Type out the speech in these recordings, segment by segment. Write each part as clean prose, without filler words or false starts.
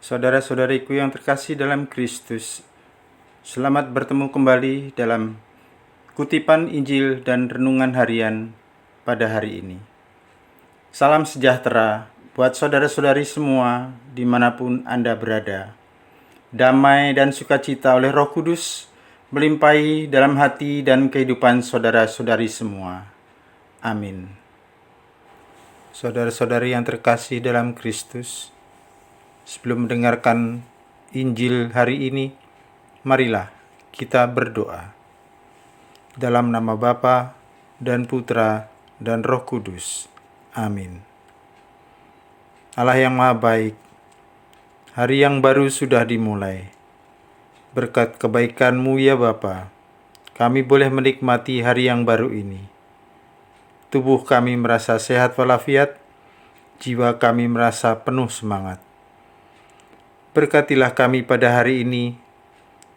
Saudara-saudariku yang terkasih dalam Kristus, selamat bertemu kembali dalam kutipan Injil dan renungan harian pada hari ini. Salam sejahtera buat saudara-saudari semua dimanapun Anda berada. Damai dan sukacita oleh Roh Kudus melimpahi dalam hati dan kehidupan saudara-saudari semua. Amin. Saudara-saudari yang terkasih dalam Kristus, sebelum mendengarkan Injil hari ini, marilah kita berdoa. Dalam nama Bapa dan Putra dan Roh Kudus. Amin. Allah yang Maha Baik, hari yang baru sudah dimulai. Berkat kebaikan-Mu ya Bapa, kami boleh menikmati hari yang baru ini. Tubuh kami merasa sehat walafiat, jiwa kami merasa penuh semangat. Berkatilah kami pada hari ini,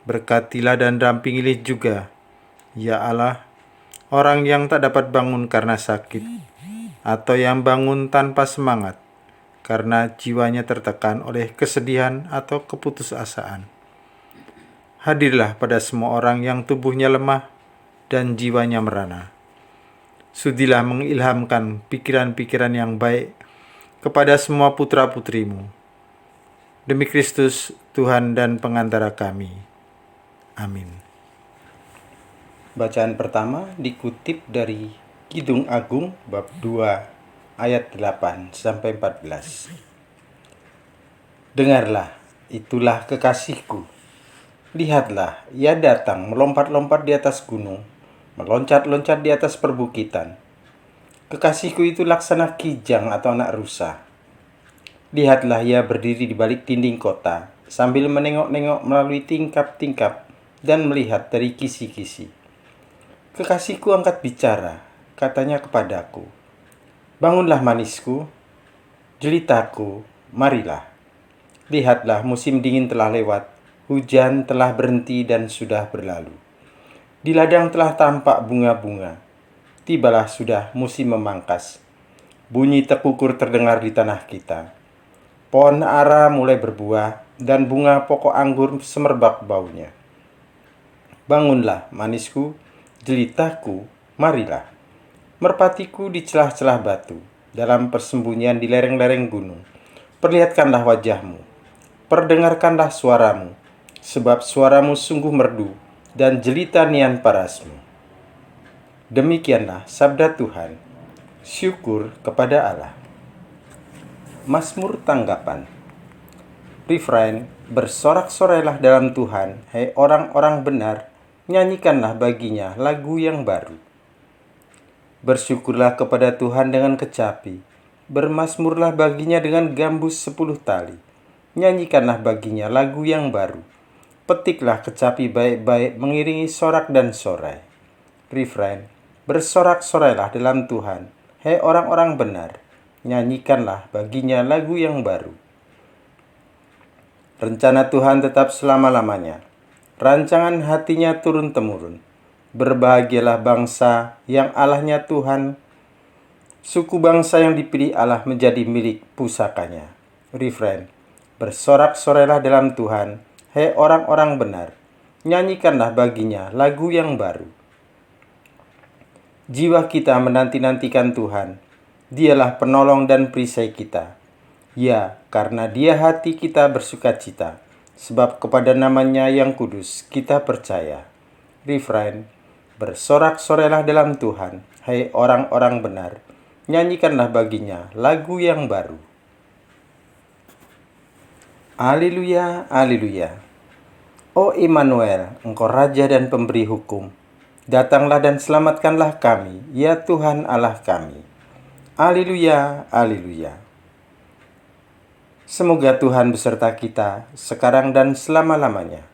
berkatilah dan dampingilah juga, ya Allah, orang yang tak dapat bangun karena sakit, atau yang bangun tanpa semangat, karena jiwanya tertekan oleh kesedihan atau keputusasaan. Hadirlah pada semua orang yang tubuhnya lemah dan jiwanya merana. Sudilah mengilhamkan pikiran-pikiran yang baik kepada semua putra-putrimu. Demi Kristus, Tuhan dan pengantara kami. Amin. Bacaan pertama dikutip dari Kidung Agung bab 2 ayat 8 sampai 14. Dengarlah, itulah kekasihku. Lihatlah, ia datang melompat-lompat di atas gunung, meloncat-loncat di atas perbukitan. Kekasihku itu laksana kijang atau anak rusa. Lihatlah, ia berdiri di balik dinding kota, sambil menengok-nengok melalui tingkap-tingkap dan melihat dari kisi-kisi. Kekasihku angkat bicara, katanya kepadaku, "Bangunlah manisku, jelitaku, marilah. Lihatlah, musim dingin telah lewat, hujan telah berhenti dan sudah berlalu. Di ladang telah tampak bunga-bunga, tibalah sudah musim memangkas. Bunyi tekukur terdengar di tanah kita. Pohon ara mulai berbuah, dan bunga pokok anggur semerbak baunya. Bangunlah, manisku, jelitaku, marilah. Merpatiku di celah-celah batu, dalam persembunyian di lereng-lereng gunung. Perlihatkanlah wajahmu, perdengarkanlah suaramu, sebab suaramu sungguh merdu, dan jelita nian parasmu." Demikianlah sabda Tuhan. Syukur kepada Allah. Mazmur tanggapan. Refrain, bersorak-sorailah dalam Tuhan, hai orang-orang benar, nyanyikanlah baginya lagu yang baru. Bersyukurlah kepada Tuhan dengan kecapi, bermazmurlah baginya dengan gambus 10 tali, nyanyikanlah baginya lagu yang baru. Petiklah kecapi baik-baik mengiringi sorak dan sorai. Refrain, bersorak-sorailah dalam Tuhan, hai orang-orang benar, nyanyikanlah baginya lagu yang baru. Rencana Tuhan tetap selama-lamanya, rancangan hatinya turun-temurun. Berbahagialah bangsa yang Allahnya Tuhan, suku bangsa yang dipilih Allah menjadi milik pusakanya. Refrain, bersorak-sorailah dalam Tuhan, hai orang-orang benar, nyanyikanlah baginya lagu yang baru. Jiwa kita menanti-nantikan Tuhan, Dialah penolong dan perisai kita. Ya, karena Dia hati kita bersukacita, sebab kepada nama-Nya yang kudus kita percaya. Refrain, bersorak-sorailah dalam Tuhan, hai orang-orang benar, nyanyikanlah baginya lagu yang baru. Haleluya, haleluya. O Immanuel, Engkau Raja dan Pemberi hukum, datanglah dan selamatkanlah kami, ya Tuhan Allah kami. Haleluya, haleluya. Semoga Tuhan beserta kita sekarang dan selama-lamanya.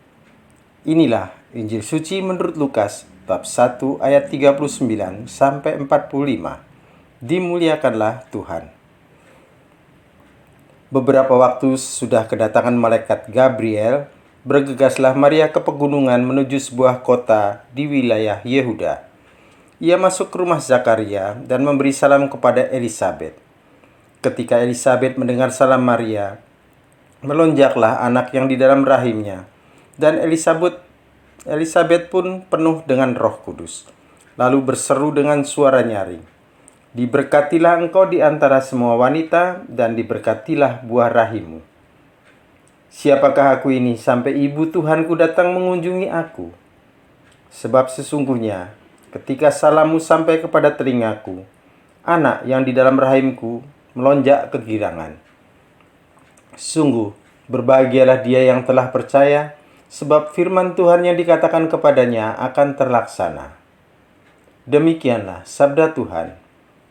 Inilah Injil Suci menurut Lukas bab 1 ayat 39 sampai 45. Dimuliakanlah Tuhan. Beberapa waktu sudah kedatangan malaikat Gabriel, bergegaslah Maria ke pegunungan menuju sebuah kota di wilayah Yehuda. Ia masuk ke rumah Zakaria dan memberi salam kepada Elisabet. Ketika Elisabet mendengar salam Maria, Melonjaklah anak yang di dalam rahimnya, dan Elisabet pun penuh dengan Roh Kudus, lalu berseru dengan suara nyaring, "Diberkatilah engkau di antara semua wanita, dan diberkatilah buah rahimmu. Siapakah aku ini sampai ibu Tuhanku datang mengunjungi aku? Sebab sesungguhnya ketika salammu sampai kepada telingaku, anak yang di dalam rahimku melonjak kegirangan. Sungguh, berbahagialah dia yang telah percaya, sebab firman Tuhan yang dikatakan kepadanya akan terlaksana." Demikianlah sabda Tuhan.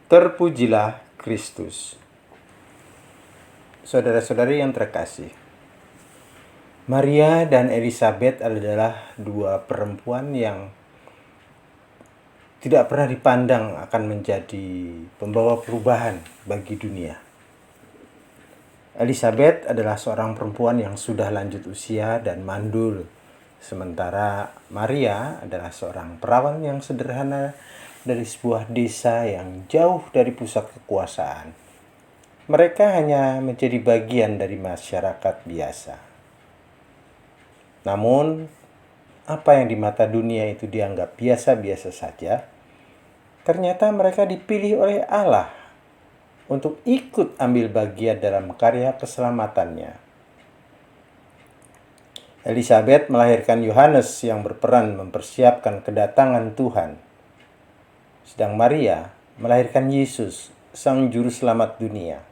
Terpujilah Kristus. Saudara-saudari yang terkasih, Maria dan Elisabet adalah dua perempuan yang tidak pernah dipandang akan menjadi pembawa perubahan bagi dunia. Elisabet adalah seorang perempuan yang sudah lanjut usia dan mandul, sementara Maria adalah seorang perawan yang sederhana dari sebuah desa yang jauh dari pusat kekuasaan. Mereka hanya menjadi bagian dari masyarakat biasa. Namun, apa yang di mata dunia itu dianggap biasa-biasa saja, ternyata mereka dipilih oleh Allah untuk ikut ambil bagian dalam karya keselamatannya. Elisabet melahirkan Yohanes yang berperan mempersiapkan kedatangan Tuhan. Sedang Maria melahirkan Yesus, sang juru selamat dunia.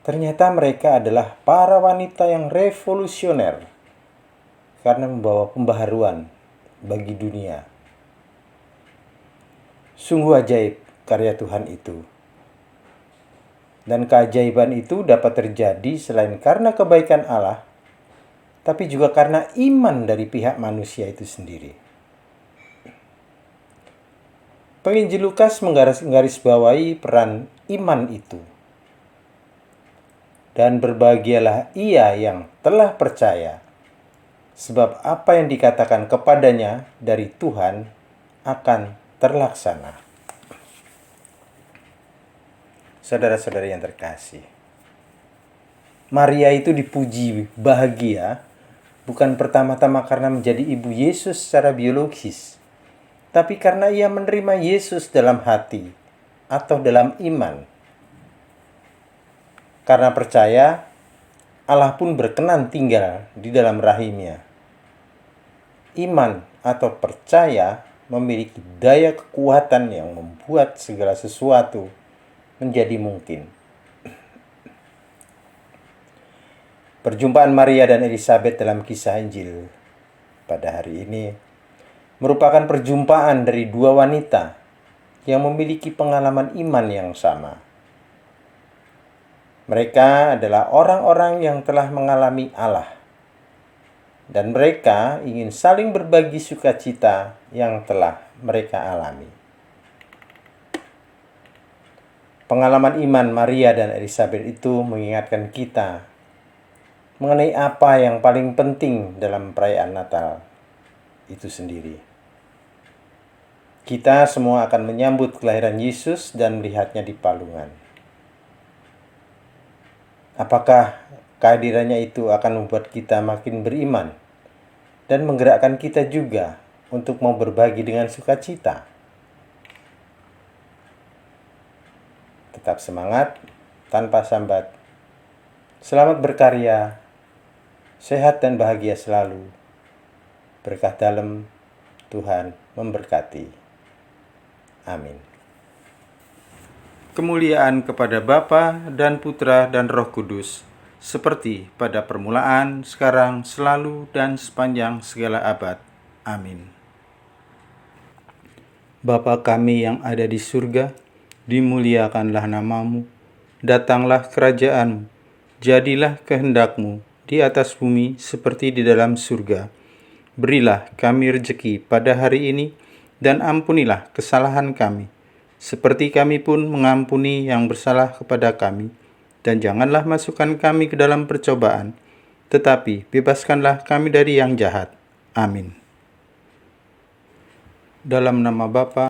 Ternyata mereka adalah para wanita yang revolusioner karena membawa pembaharuan bagi dunia. Sungguh ajaib karya Tuhan itu. Dan keajaiban itu dapat terjadi selain karena kebaikan Allah, tapi juga karena iman dari pihak manusia itu sendiri. Penginjil Lukas menggarisbawahi peran iman itu. Dan berbahagialah ia yang telah percaya, sebab apa yang dikatakan kepadanya dari Tuhan akan terlaksana. Saudara-saudari yang terkasih, Maria itu dipuji bahagia bukan pertama-tama karena menjadi ibu Yesus secara biologis, tapi karena ia menerima Yesus dalam hati atau dalam iman. Karena percaya, Allah pun berkenan tinggal di dalam rahimnya. Iman atau percaya memiliki daya kekuatan yang membuat segala sesuatu menjadi mungkin. Perjumpaan Maria dan Elisabet dalam kisah Injil pada hari ini merupakan perjumpaan dari dua wanita yang memiliki pengalaman iman yang sama. Mereka adalah orang-orang yang telah mengalami Allah, dan mereka ingin saling berbagi sukacita yang telah mereka alami. Pengalaman iman Maria dan Elisabet itu mengingatkan kita mengenai apa yang paling penting dalam perayaan Natal itu sendiri. Kita semua akan menyambut kelahiran Yesus dan melihatnya di palungan. Apakah kehadirannya itu akan membuat kita makin beriman dan menggerakkan kita juga untuk mau berbagi dengan sukacita? Tetap semangat, tanpa sambat. Selamat berkarya, sehat dan bahagia selalu. Berkah dalam, Tuhan memberkati. Amin. Kemuliaan kepada Bapa dan Putra dan Roh Kudus, seperti pada permulaan, sekarang, selalu, dan sepanjang segala abad. Amin. Bapa kami yang ada di surga, dimuliakanlah namamu, datanglah kerajaanmu, jadilah kehendakmu di atas bumi seperti di dalam surga. Berilah kami rejeki pada hari ini, dan ampunilah kesalahan kami, seperti kami pun mengampuni yang bersalah kepada kami. Dan janganlah masukkan kami ke dalam percobaan, tetapi bebaskanlah kami dari yang jahat. Amin. Dalam nama Bapa